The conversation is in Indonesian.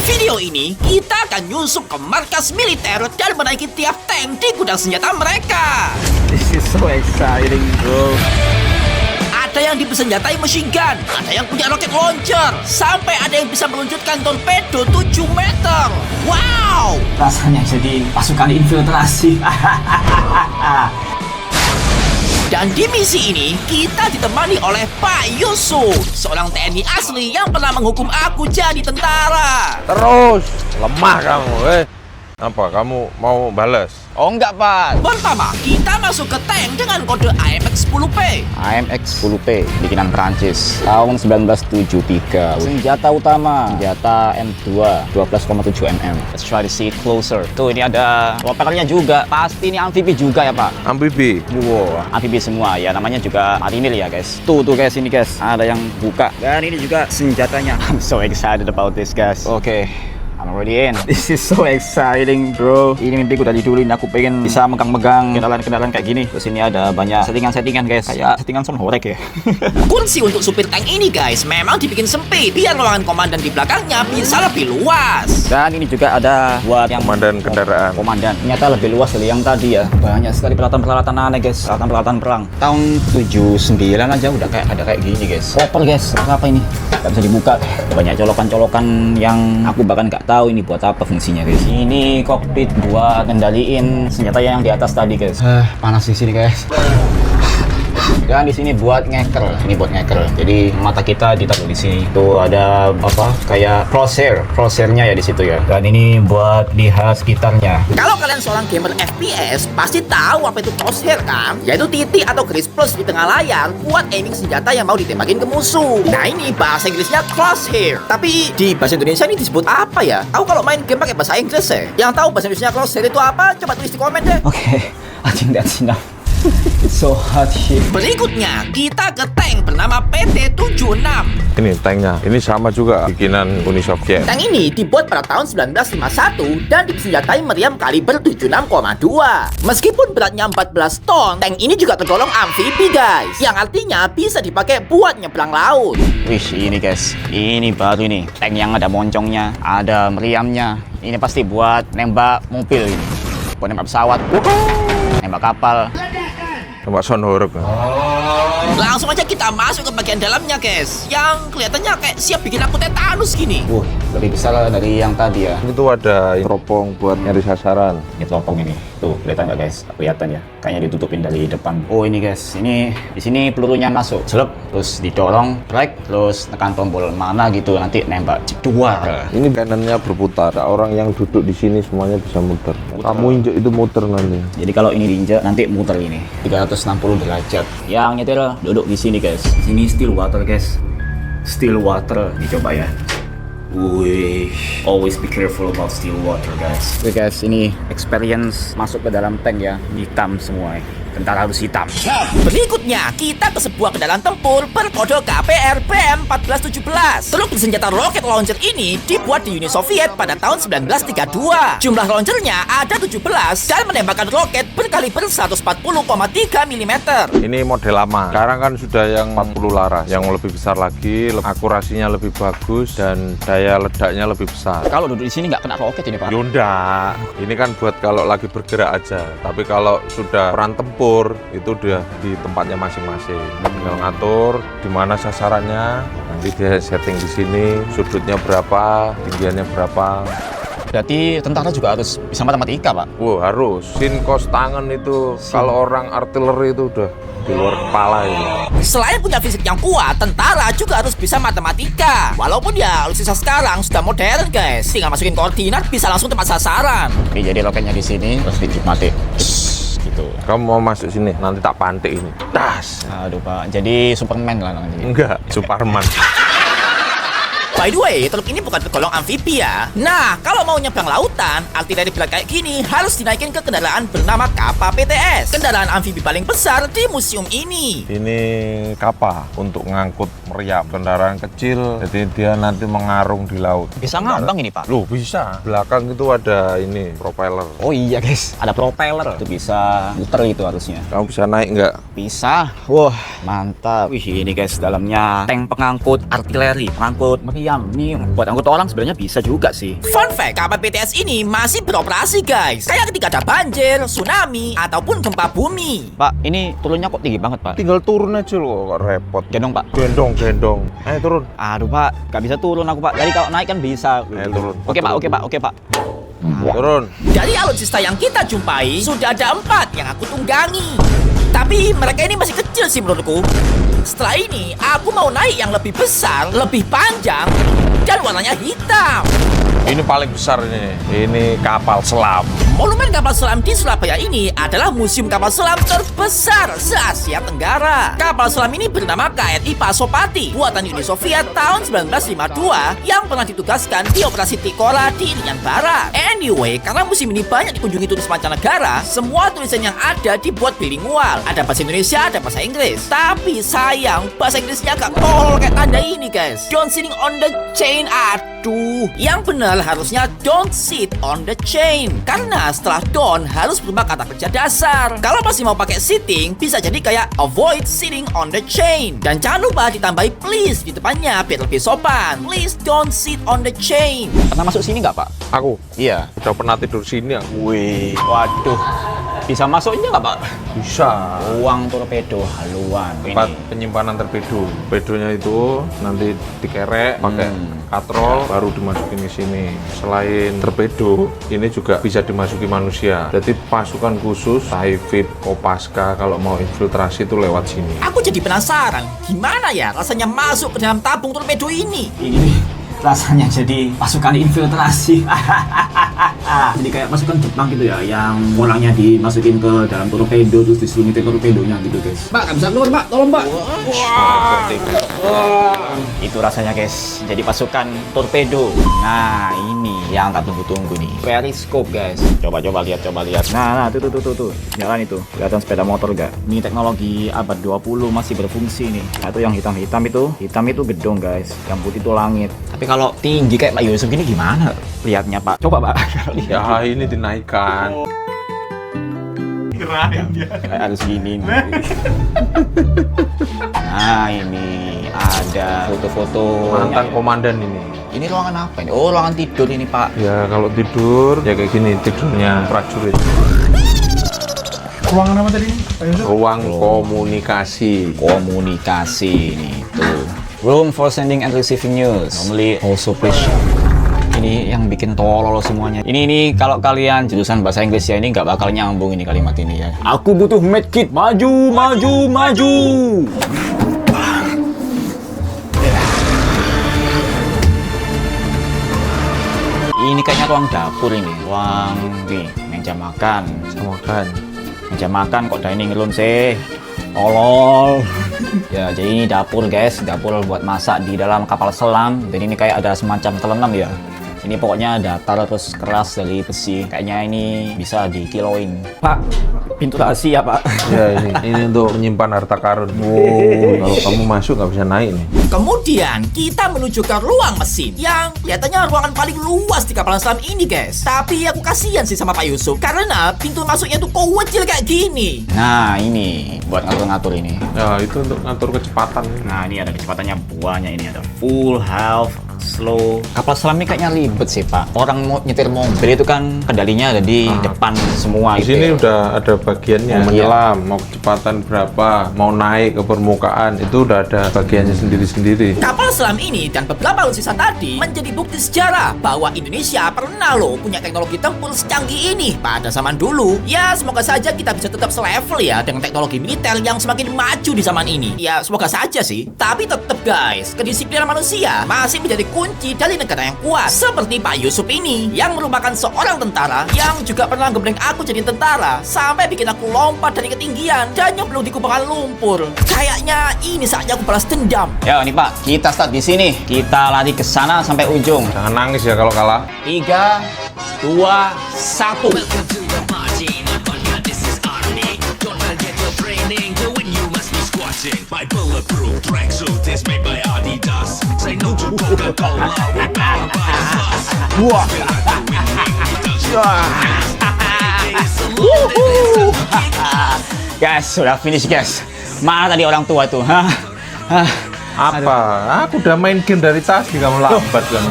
video ini, kita akan nyusup ke markas militer dan menaiki tiap tank di gudang senjata mereka. This is so exciting, bro. Ada yang dipersenjatai machine gun, ada yang punya rocket launcher, sampai ada yang bisa meluncurkan torpedo 7 meter. Wow! Rasanya jadi pasukan infiltrasi. Dan di misi ini, kita ditemani oleh Pak Yusuf, seorang TNI asli yang pernah menghukum aku jadi tentara. Terus lemah kamu, Apa kamu mau balas? Oh enggak, Pak. Pertama, kita masuk ke tank dengan kode AMX-10P. AMX-10P, bikinan Prancis, tahun 1973. Senjata utama, senjata M2, 12,7 mm. Let's try to see it closer. Tuh, ini ada propelernya juga. Pasti ini amfibi juga ya, Pak? Amfibi. Wow, amfibi semua ya. Namanya juga marinir ya, guys. Tuh guys, ini guys. Ada yang buka. Dan ini juga senjatanya. I'm so excited about this, guys. Oke. I'm already in. This is so exciting, bro. Ini mimpiku dari dulu. Ini aku pengen bisa megang-megang kendaraan-kendaraan kayak gini. Terus ini ada banyak settingan-settingan, guys. Kayak settingan Son Horek ya. Kursi untuk supir tank ini, guys, memang dibikin sempit biar ruangan komandan di belakangnya bisa lebih luas. Dan ini juga ada buat yang Komandan kendaraan. Komandan. Ternyata lebih luas dari yang tadi ya. Banyak sekali peralatan-peralatan aneh, guys. Peralatan-peralatan perang. Tahun 79 aja udah ada kayak gini, guys. Koper, guys. Apa ini? Gak bisa dibuka. Banyak colokan-colokan yang aku bahkan gak tahu ini buat apa fungsinya, guys. Ini kokpit buat ngendaliin senjata yang di atas tadi, guys. Panas di sini, guys. Dan di sini buat ngeker. Ini buat ngeker. Jadi mata kita ditaruh di sini. Tuh ada apa? Kayak crosshairnya ya di situ ya. Dan ini buat lihat sekitarnya. Kalau kalian seorang gamer FPS, pasti tahu apa itu crosshair kan? Yaitu titik atau garis plus di tengah layar buat aiming senjata yang mau ditembakin ke musuh. Nah, ini bahasa Inggrisnya crosshair. Tapi di bahasa Indonesia ini disebut apa ya? Aku kalau main game pakai bahasa Inggris ya. Yang tahu bahasa Indonesia crosshair itu apa? Coba tulis di komen deh. Oke, I think that's enough. It's so hot here. Berikutnya, kita ke tank bernama PT-76. Ini tanknya. Ini sama juga bikinan Uni Soviet. Tank ini dibuat pada tahun 1951 dan disenjatai meriam kaliber 76,2. Meskipun beratnya 14 ton, tank ini juga tergolong amfibi, guys. Yang artinya bisa dipakai buat nyebrang laut. Wih, ini guys. Ini baru nih. Tank yang ada moncongnya, ada meriamnya. Ini pasti buat nembak mobil ini. Buat nembak pesawat. Nembak kapal. Tembak Son Horek. Langsung aja kita masuk ke bagian dalamnya, guys. Yang kelihatannya kayak siap bikin aku tetanus gini. Lebih besar dari yang tadi ya. Ini tuh ada teropong buat nyari sasaran. Ini teropong ini. Tuh, kelihatan nggak, guys? Kelihatan ya. Kayaknya ditutupin dari depan. Oh, ini guys. Ini di sini pelurunya masuk. Selep, terus didorong, track, terus tekan tombol mana gitu nanti nembak. Ceduar. Ini kanannya berputar. Orang yang duduk di sini semuanya bisa muter. Kamu injek itu muter nanti. Jadi kalau ini diinjak nanti muter ini 360 derajat. Yang nyetir duduk di sini, guys. Ini still water, guys. Still water. Dicoba ya. Wih, always be careful about still water, guys. Oke, guys, ini experience masuk ke dalam tank ya. Hitam semua. Tentara harus hitam. Berikutnya, kita ke sebuah kendaraan tempur berkode KPR PM1417. Truk bersenjata rocket launcher ini dibuat di Uni Soviet pada tahun 1932. Jumlah launchernya ada 17 dan menembakkan roket berkaliber 140,3 mm. Ini model lama. Sekarang kan sudah yang 40 laras, yang lebih besar lagi, akurasinya lebih bagus dan daya ledaknya lebih besar. Kalau duduk di sini nggak kena roket ini, Pak? Yunda, ini kan buat kalau lagi bergerak aja. Tapi kalau sudah peran tempur itu udah di tempatnya masing-masing. Tinggal ngatur di mana sasarannya. Nanti dia setting di sini, sudutnya berapa, tinggiannya berapa. Berarti tentara juga harus bisa matematika, Pak? Wow, harus. Sinkos tangan itu kalau orang artileri itu udah di luar kepala ini. Selain punya fisik yang kuat, tentara juga harus bisa matematika. Walaupun ya alutsista sekarang sudah modern, guys. Tinggal masukin koordinat bisa langsung tepat sasaran. Oke, jadi roketnya di sini terus dimati. Gitu. Kamu mau masuk sini, nanti tak pantik ini. Tas. Aduh, Pak. Jadi Superman lah nanti. Enggak, Superman. By the way, truk ini bukan tergolong amfibi ya. Nah, kalau mau nyebrang lautan, artileri berat kayak gini harus dinaikin ke kendaraan bernama Kappa PTS. Kendaraan amfibi paling besar di museum ini. Ini kapal untuk ngangkut meriam kendaraan kecil, jadi dia nanti mengarung di laut. Bisa ngambang ini, Pak? Loh, bisa. Belakang itu ada ini propeller. Oh iya, guys. Ada propeller. Itu bisa muter itu harusnya. Kamu bisa naik nggak? Bisa. Wah, mantap. Wih, ini guys, dalamnya tank pengangkut artileri, pengangkut meriam. ayam. Nih buat angkut orang sebenarnya bisa juga sih. Fun fact, kapal BTS ini masih beroperasi guys. Kayak ketika ada banjir, tsunami, ataupun gempa bumi. Pak, ini turunnya kok tinggi banget, Pak? Tinggal turun aja loh, kok repot. Gendong, Pak. Gendong. Ayo turun. Aduh, Pak, gak bisa turun aku, Pak. Jadi kalau naik kan bisa. Ayo turun. Oke, Pak, oke, Pak, oke, Pak. Turun. Dari alutsista yang kita jumpai, sudah ada 4 yang aku tunggangi. Tapi mereka ini masih kecil sih menurutku. Setelah ini, aku mau naik yang lebih besar, lebih panjang, dan warnanya hitam. Ini paling besar ini. Ini kapal selam. Monumen kapal selam di Surabaya ini adalah museum kapal selam terbesar se-Asia Tenggara. Kapal selam ini bernama KRI Pasopati, buatan Uni Soviet tahun 1952 yang pernah ditugaskan di Operasi Tikora di Irian Barat. Anyway, karena museum ini banyak dikunjungi turis mancanegara, semua tulisan yang ada dibuat bilingual. Ada bahasa Indonesia, ada bahasa Inggris. Tapi sayang, bahasa Inggrisnya agak tolol kayak tanda ini guys. Don't sitting on the chain, aduh. Yang benar harusnya don't sit on the chain. Karena setelah don't harus berubah kata kerja dasar. Kalau masih mau pakai sitting, bisa jadi kayak avoid sitting on the chain. Dan jangan lupa ditambahi please di depannya biar lebih sopan. Please don't sit on the chain. Pernah masuk sini nggak, Pak? Aku Iya. udah pernah tidur sini aku. Wih, waduh. Bisa masuknya nggak, Pak? Bisa. Uang torpedo haluan. Tempat penyimpanan torpedo. Torpedonya itu nanti dikerek pakai katrol baru dimasukin ke sini. Selain torpedo, ini juga bisa dimasuki manusia. Jadi pasukan khusus Taifib, Kopaska kalau mau infiltrasi itu lewat sini. Aku jadi penasaran, gimana ya rasanya masuk ke dalam tabung torpedo ini? Ini rasanya jadi pasukan infiltrasi. Jadi kayak pasukan Jepang gitu ya, yang orangnya dimasukin ke dalam torpedo terus disuruh nyetir torpedonya gitu guys. Pak, nggak bisa keluar, Pak, tolong, Pak. Itu rasanya guys, jadi pasukan torpedo. Nah ini yang tak tunggu-tunggu nih, periscope guys. Coba lihat. Nah tuh jalan itu, kelihatan sepeda motor gak? Ini teknologi abad 20 masih berfungsi nih. Nah itu yang hitam itu gedung guys, yang putih itu langit. Tapi kalau tinggi kayak Pak Yusuf gini gimana lihatnya, Pak? Coba, Pak. Ya ini dinaikkan. Kayak harus gini nih. Nah ini ada foto-foto Mantan komandan ini. Ini ruangan apa ini? Oh, ruangan tidur ini, Pak. Ya kalau tidur ya kayak gini tidurnya prajurit. Ruangan apa tadi, Pak Yusuf? Ruang komunikasi. Nih tuh. Room for sending and receiving news. Normally also pressure. Ini yang bikin tolol semuanya. Ini kalau kalian jurusan bahasa Inggris ya, ini nggak bakal nyambung ini kalimat ini ya. Aku butuh medkit. Maju. Ini kayaknya ruang dapur ini. Ruang nih, meja makan. Meja makan kok dining room sih. Tolol. Ya, jadi ini dapur guys, dapur buat masak di dalam kapal selam. Jadi ini kayak ada semacam telenam ya. Ini pokoknya datar terus keras dari besi. Kayaknya ini bisa dikiloin. Pak, pintu rahasia, Pak. Ya ini untuk menyimpan harta karun. Kalau kamu masuk nggak bisa naik nih. Kemudian kita menuju ke ruang mesin yang kelihatannya ruangan paling luas di kapal selam ini guys. Tapi aku kasihan sih sama Pak Yusuf karena pintu masuknya tuh kecil kayak gini. Nah ini buat ngatur-ngatur ini. Ya itu untuk ngatur kecepatan. Nah ini ada kecepatannya buahnya, ini ada full half, slow. Kapal selam ini kayaknya ribet sih, Pak. Orang mau nyetir mobil itu kan kendalinya ada di depan semua. Di gitu sini ya. udah ada bagiannya. Mau menyelam, mau kecepatan berapa, mau naik ke permukaan itu udah ada bagiannya sendiri-sendiri. Kapal selam ini dan beberapa alutsista tadi menjadi bukti sejarah bahwa Indonesia pernah loh punya teknologi tempur secanggih ini pada zaman dulu. Ya semoga saja kita bisa tetap selevel ya dengan teknologi militer yang semakin maju di zaman ini. Ya semoga saja sih. Tapi tetap guys, kedisiplinan manusia masih menjadi kunci dari negara yang kuat. Seperti Pak Yusuf ini yang merupakan seorang tentara yang juga pernah gembleng aku jadi tentara sampai bikin aku lompat dari ketinggian dan nyemplung di kubangan lumpur. Kayaknya ini saatnya aku balas dendam. Ya ini Pak, kita start di sini. Kita lari ke sana sampai ujung. Jangan nangis ya kalau kalah. 3, 2, 1. My bulletproof tracksuit is made by Adidas. Say no to Coca-Cola, we powered by us. Wah. Guys, sudah finish guys. Mana tadi orang tua tuh? Apa? Aku udah main game dari tadi, kamu lambat kan?